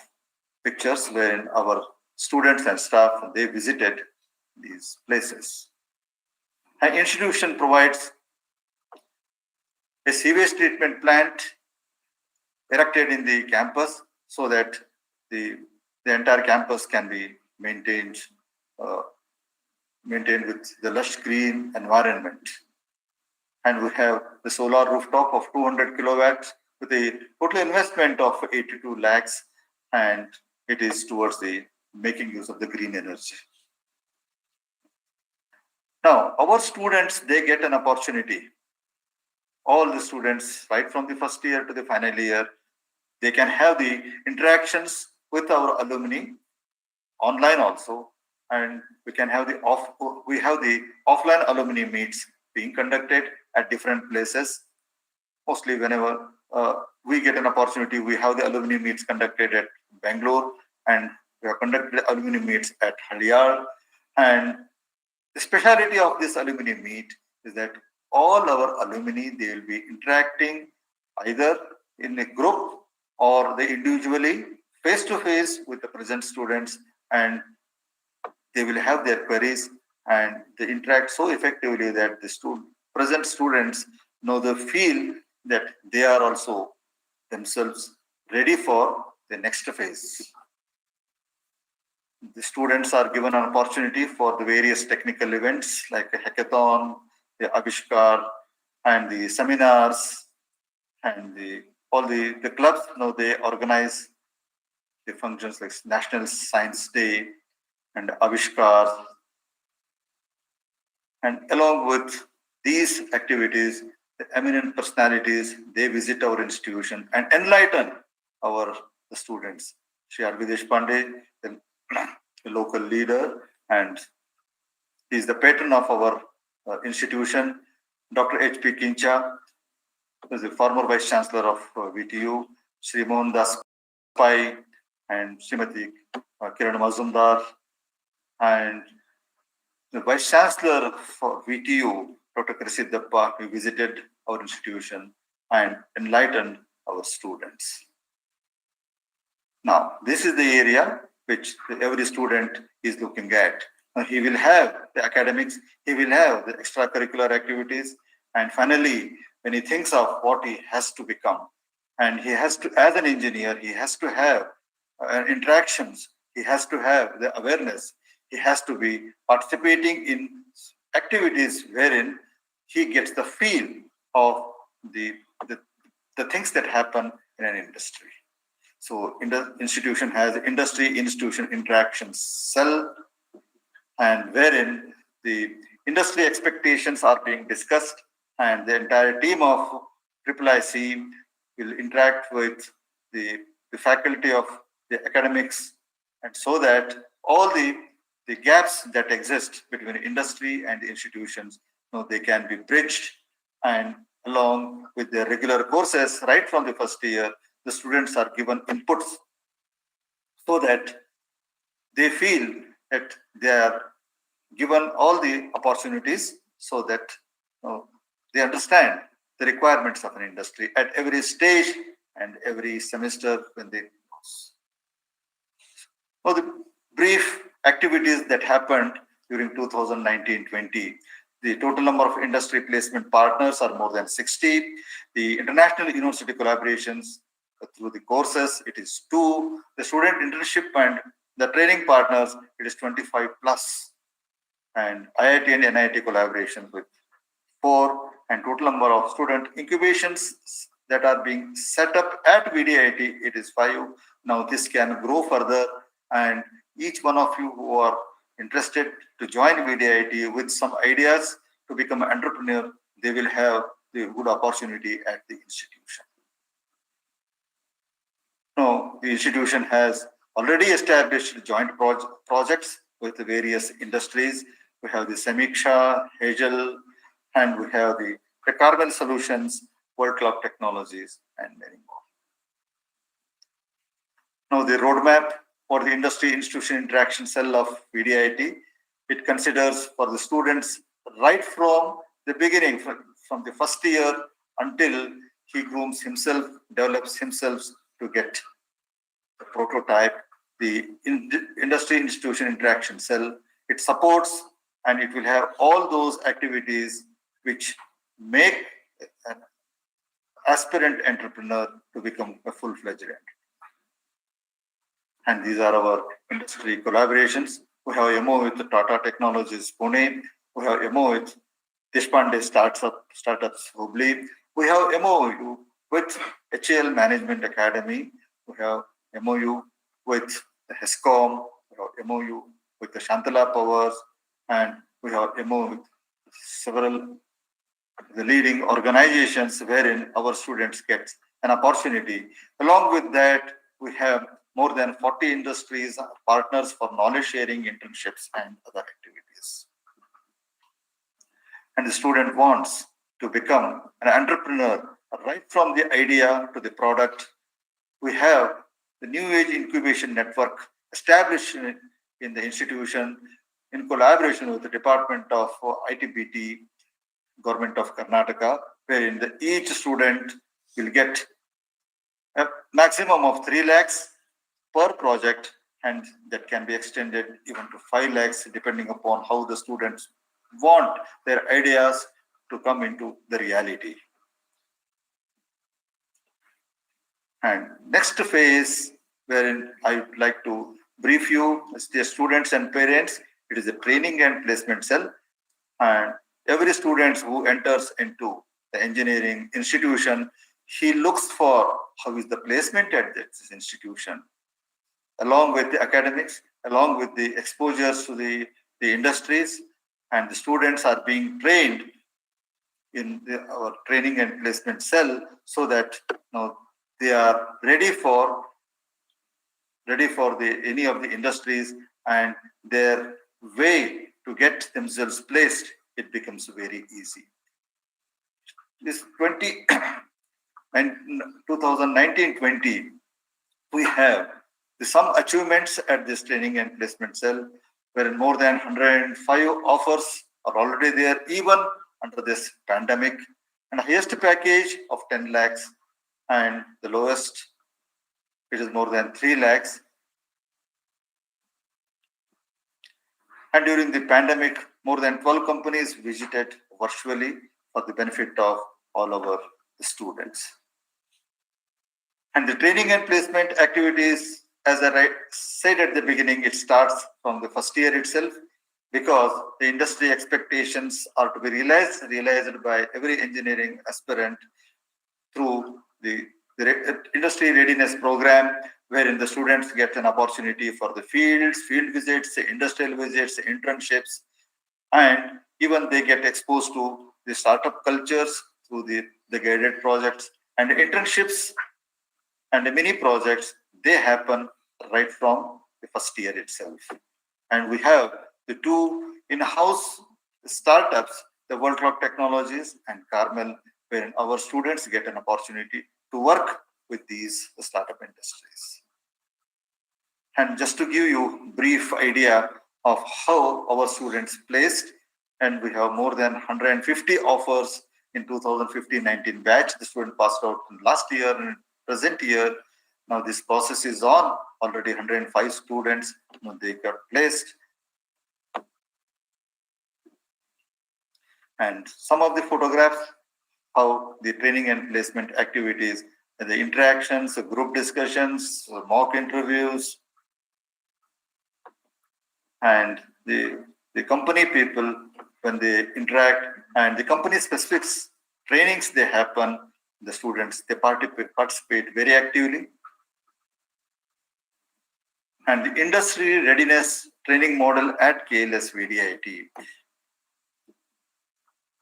pictures wherein our students and staff, they visited these places. An institution provides a sewage treatment plant erected in the campus so that the entire campus can be maintained with the lush green environment. And we have the solar rooftop of 200 kilowatts with a total investment of 82 lakhs, and it is towards the making use of the green energy. Now, our students, they get an opportunity. All the students, right from the first year to the final year, they can have the interactions with our alumni online also, and we have the offline alumni meets being conducted at different places. Mostly whenever we get an opportunity, we have the alumni meets conducted at Bangalore, and we have conducted alumni meets at Haliyal. And the speciality of this alumni meet is that all our alumni, they will be interacting either in a group or they individually face to face with the present students, and they will have their queries, and they interact so effectively that the present students know, they feel that they are also themselves ready for the next phase. The students are given an opportunity for the various technical events like a hackathon, the Avishkar, and the seminars, and all the clubs. Now they organize the functions like National Science Day and Avishkar. And along with these activities, the eminent personalities, they visit our institution and enlighten the students. Shri R. V. Deshpande, the local leader, and he is the patron of our institution. Dr. H.P. Kincha, who is the former Vice Chancellor of VTU, Shri Mohan Das Pai, and Srimati Kiran Mazumdar, and The Vice Chancellor for VTU, Dr. Krisit Dappa, he visited our institution and enlightened our students. Now, this is the area which every student is looking at. Now, he will have the academics, he will have the extracurricular activities, and finally, when he thinks of what he has to become, and he has to, as an engineer, he has to have interactions, he has to have the awareness, he has to be participating in activities wherein he gets the feel of the things that happen in an industry. So the institution has industry-institution interaction cell, and wherein the industry expectations are being discussed, and the entire team of IIIC will interact with the faculty of the academics, and so that all the gaps that exist between industry and the institutions, they can be bridged, and along with their regular courses right from the first year, the students are given inputs so that they feel that they are given all the opportunities so that they understand the requirements of an industry at every stage and every semester when they course. Now, the brief activities that happened during 2019-20, the total number of industry placement partners are more than 60. The international university collaborations through the courses, it is 2. The student internship and the training partners, it is 25 plus. And IIT and NIT collaboration with 4. And total number of student incubations that are being set up at VDIT, it is 5. Now this can grow further, and each one of you who are interested to join VDIT with some ideas to become an entrepreneur, they will have the good opportunity at the institution. Now, the institution has already established joint projects with the various industries. We have the Samiksha, Hegel, and we have the Carbon Solutions, World Clock Technologies, and many more. Now, the roadmap for the Industry Institution Interaction Cell of VDIT, it considers for the students right from the beginning, from the first year until he grooms himself, develops himself to get the prototype. The Industry Institution Interaction Cell, it supports and it will have all those activities which make an aspirant entrepreneur to become a full-fledged entrepreneur. And these are our industry collaborations. We have MO with Tata Technologies Pune. We have MO with Deshpande Startups Hubli. We have MOU with HAL Management Academy. We have MOU with the HESCOM. We have MOU with the Shantala Powers. And we have MOU with several the leading organizations wherein our students get an opportunity. Along with that, we have more than 40 industries partners for knowledge sharing, internships, and other activities. And the student wants to become an entrepreneur right from the idea to the product. We have the New Age Incubation Network established in the institution in collaboration with the Department of ITBT, Government of Karnataka, wherein each student will get a maximum of 3 lakhs per project, and that can be extended even to 5 lakhs depending upon how the students want their ideas to come into the reality. And next phase, wherein I would like to brief you as the students and parents, it is a training and placement cell, and every student who enters into the engineering institution, he looks for how is the placement at this institution, along with the academics, along with the exposures to the industries, and the students are being trained in our training and placement cell so that they are ready for any of the industries, and their way to get themselves placed, it becomes very easy. This 2019-20, we have some achievements at this training and placement cell, wherein more than 105 offers are already there, even under this pandemic, and highest package of 10 lakhs, and the lowest, it is more than 3 lakhs. And during the pandemic, more than 12 companies visited virtually for the benefit of all our students. And the training and placement activities, as I said at the beginning, it starts from the first year itself, because the industry expectations are to be realized by every engineering aspirant through the industry readiness program, wherein the students get an opportunity for the field visits, industrial visits, internships, and even they get exposed to the startup cultures through the guided projects and internships and the mini projects. They happen right from the first year itself. And we have the two in-house startups, the World Clock Technologies and Carmel, wherein our students get an opportunity to work with these startup industries. And just to give you a brief idea of how our students placed, and we have more than 150 offers in 2015-19 batch. The student passed out last year and present year. Now this process is on. Already 105 students, they got placed. And some of the photographs, how the training and placement activities, the interactions, the group discussions, mock interviews, and the company people, when they interact, and the company specific trainings they happen, the students, they participate very actively. And the industry readiness training model at KLS VDIT.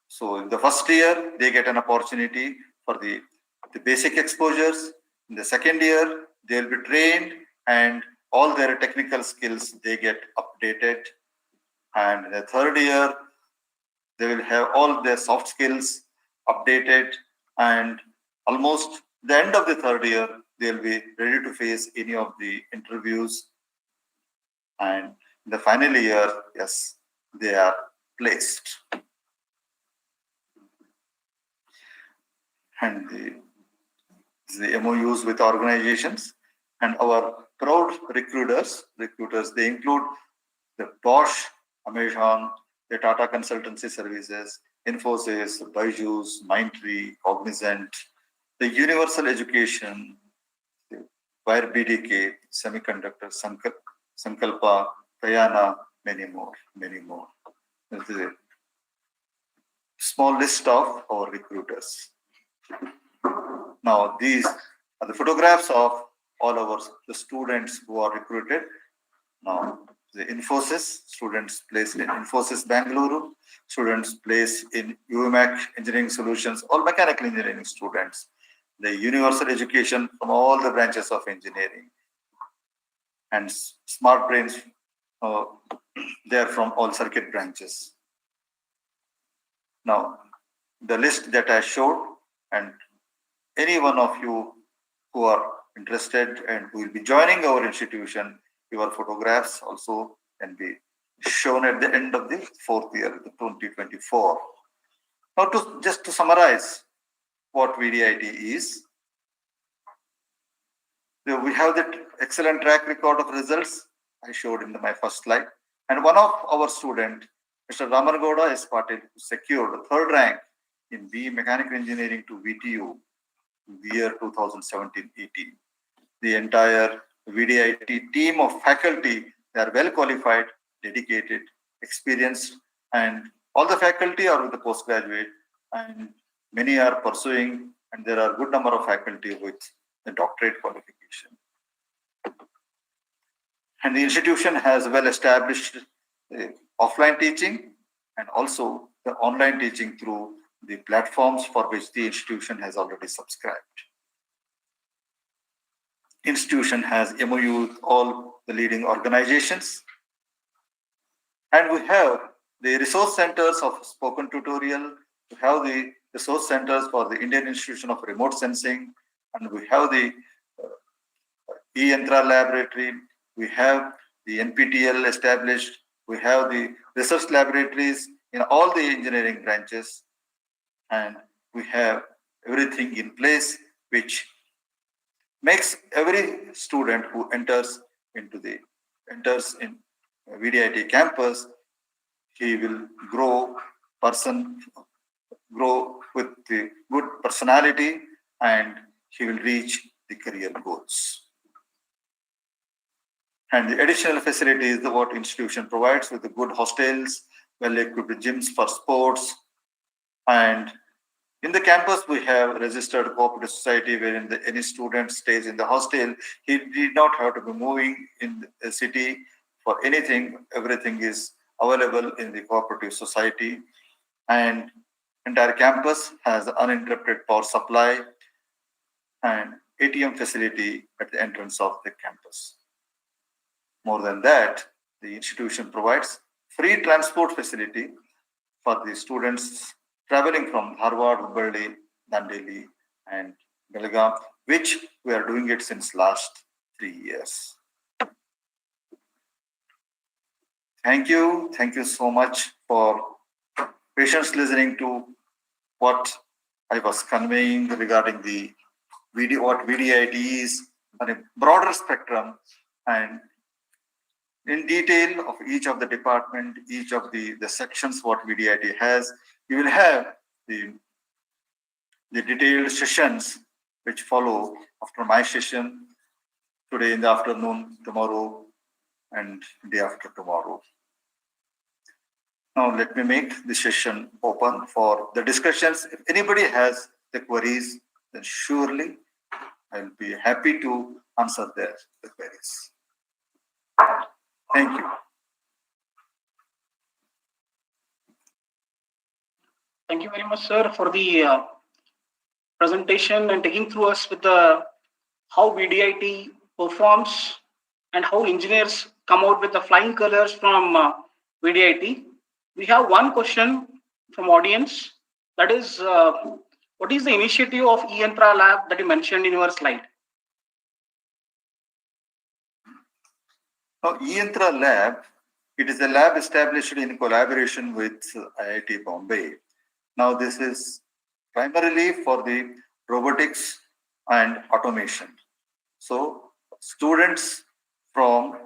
So in the first year, they get an opportunity for the basic exposures. In the second year, they will be trained and all their technical skills, they get updated. And in the third year, they will have all their soft skills updated. And almost the end of the third year, they'll be ready to face any of the interviews. And in the final year, yes, they are placed. And the MOUs with organizations and our proud recruiters, they include the Bosch, Amazon, the Tata Consultancy Services, Infosys, Byju's, Mindtree, Cognizant, the Universal Education, the Wire BDK, Semiconductor, Sankalpa, Kayana, many more. This is a small list of our recruiters. Now, these are the photographs of all the students who are recruited. Now, the Infosys, students placed in Infosys Bangalore, students placed in UMAC Engineering Solutions, all mechanical engineering students. The Universal Education from all the branches of engineering. And Smart Brains, they are from all circuit branches. Now, the list that I showed, and any one of you who are interested and who will be joining our institution, your photographs also can be shown at the end of the fourth year, the 2024. Now, just to summarize what VDIT is, we have that excellent track record of results I showed in my first slide. And one of our students, Mr. Ramargowda S. Patil, secured the third rank in BE Mechanical Engineering to VTU in the year 2017-18. The entire VDIT team of faculty, they are well qualified, dedicated, experienced, and all the faculty are with the postgraduate, and many are pursuing, and there are a good number of faculty with the doctorate qualification. And the institution has well established offline teaching and also the online teaching through the platforms for which the institution has already subscribed. Institution has MOU with all the leading organizations. And we have the resource centers of spoken tutorial. We have the resource centers for the Indian Institution of Remote Sensing. And we have the E-Yantra laboratory. We have the NPTEL established. We have the research laboratories in all the engineering branches, and we have everything in place which makes every student who enters in VDIT campus, he will grow with the good personality, and he will reach the career goals. And the additional facilities what institution provides with the good hostels, well-equipped gyms for sports, and in the campus we have registered cooperative society wherein any student stays in the hostel. He did not have to be moving in the city for anything. Everything is available in the cooperative society, and entire campus has uninterrupted power supply and ATM facility at the entrance of the campus. More than that, the institution provides free transport facility for the students traveling from Harvard, Hubballi, Dandeli, and Belgaum, which we are doing it since last 3 years. Thank you so much for patience listening to what I was conveying regarding the what VDIT is on a broader spectrum, and in detail of each of the department, each of the sections what VDIT has. You will have the detailed sessions which follow after my session today in the afternoon, tomorrow, and day after tomorrow. Now let me make the session open for the discussions. If anybody has the queries, then surely I'll be happy to answer the queries. Thank you. Thank you very much, sir, for the presentation and taking through us with the how VDIT performs and how engineers come out with the flying colors from VDIT. We have one question from audience. That is, what is the initiative of E-Intra Lab that you mentioned in your slide? Now, E-Intra Lab, it is a lab established in collaboration with IIT Bombay. Now, this is primarily for the robotics and automation. So, students from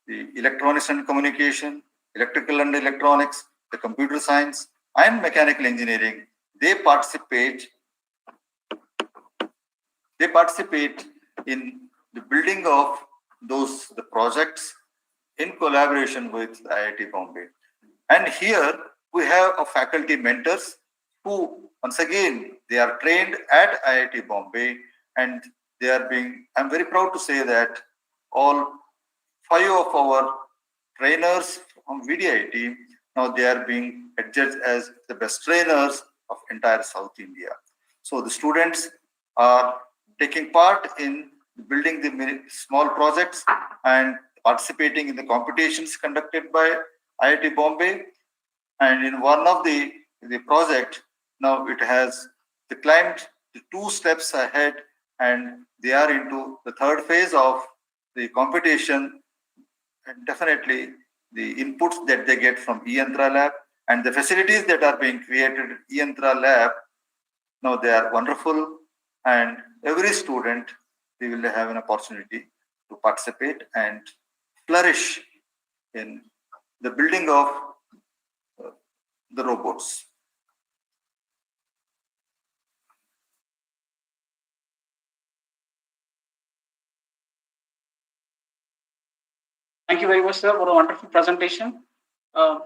the electronics and communication, electrical and electronics, the computer science, and mechanical engineering, they participate in the building of the projects in collaboration with IIT Bombay. And here we have a faculty mentors who, once again, they are trained at IIT Bombay, and they are being, I'm very proud to say that all 5 of our trainers from VDIT, now they are being adjudged as the best trainers of entire South India. So the students are taking part in building the small projects and participating in the competitions conducted by IIT Bombay. And in one of the project, now it has climbed the 2 steps ahead, and they are into the 3rd phase of the competition. And definitely the inputs that they get from E-Intra Lab and the facilities that are being created at E-Intra Lab, now they are wonderful, and every student, they will have an opportunity to participate and flourish in the building of the robots. Thank you very much, sir, for a wonderful presentation. I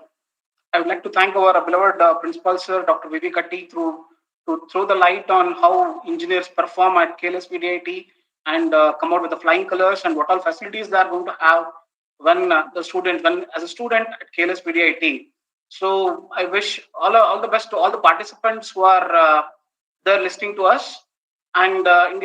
would like to thank our beloved principal, sir, Dr. V.V. Katti, to throw the light on how engineers perform at KLS VDIT and come out with the flying colors and what all facilities they are going to have when as a student at KLS VDIT. So I wish all the best to all the participants who are there listening to us. And in the